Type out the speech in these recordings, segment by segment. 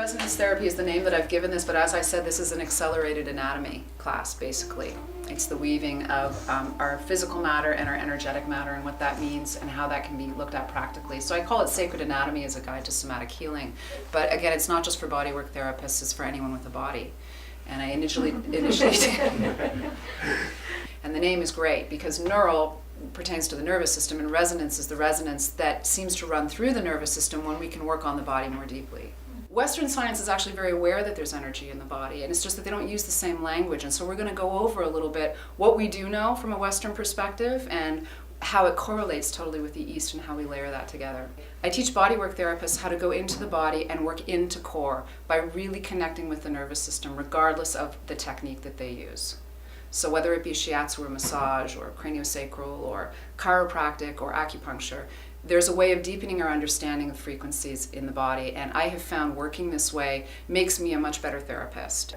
Resonance therapy is the name that I've given this, but as I said, this is an accelerated anatomy class, basically. It's the weaving of our physical matter and our energetic matter and what that means and how that can be looked at practically. So I call it Sacred Anatomy as a guide to somatic healing. But again, it's not just for bodywork therapists, it's for anyone with a body. And I initially and the name is great because neural pertains to the nervous system, and resonance is the resonance that seems to run through the nervous system when we can work on the body more deeply. Western science is actually very aware that there's energy in the body, and it's just that they don't use the same language. And so we're going to go over a little bit what we do know from a Western perspective and how it correlates totally with the East and how we layer that together. I teach bodywork therapists how to go into the body and work into core by really connecting with the nervous system regardless of the technique that they use. So whether it be shiatsu or massage or craniosacral or chiropractic or acupuncture, there's a way of deepening our understanding of frequencies in the body, and I have found working this way makes me a much better therapist.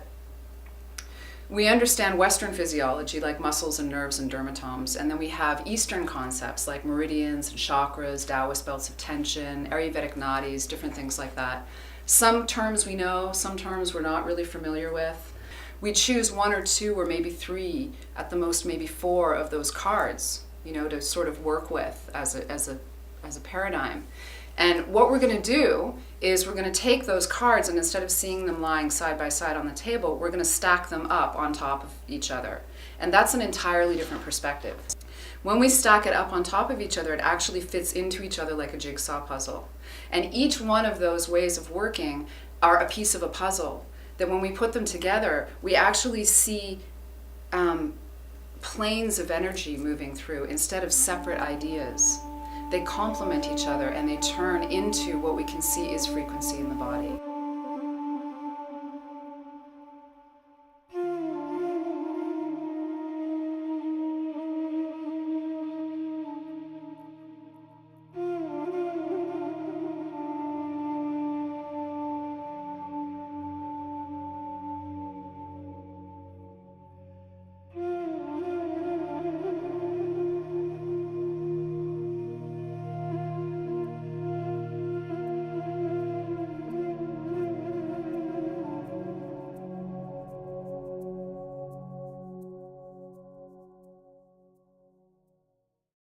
We understand Western physiology like muscles and nerves and dermatomes, and then we have Eastern concepts like meridians and chakras, Taoist belts of tension, Ayurvedic nadis, different things like that. Some terms we know, some terms we're not really familiar with. We choose one or two or maybe three, at the most maybe four of those cards, to sort of work with as a paradigm. And what we're going to do is we're going to take those cards, and instead of seeing them lying side by side on the table, we're going to stack them up on top of each other. And that's an entirely different perspective. When we stack it up on top of each other, it actually fits into each other like a jigsaw puzzle. And each one of those ways of working are a piece of a puzzle that when we put them together, we actually see planes of energy moving through instead of separate ideas. They complement each other and they turn into what we can see is frequency in the body.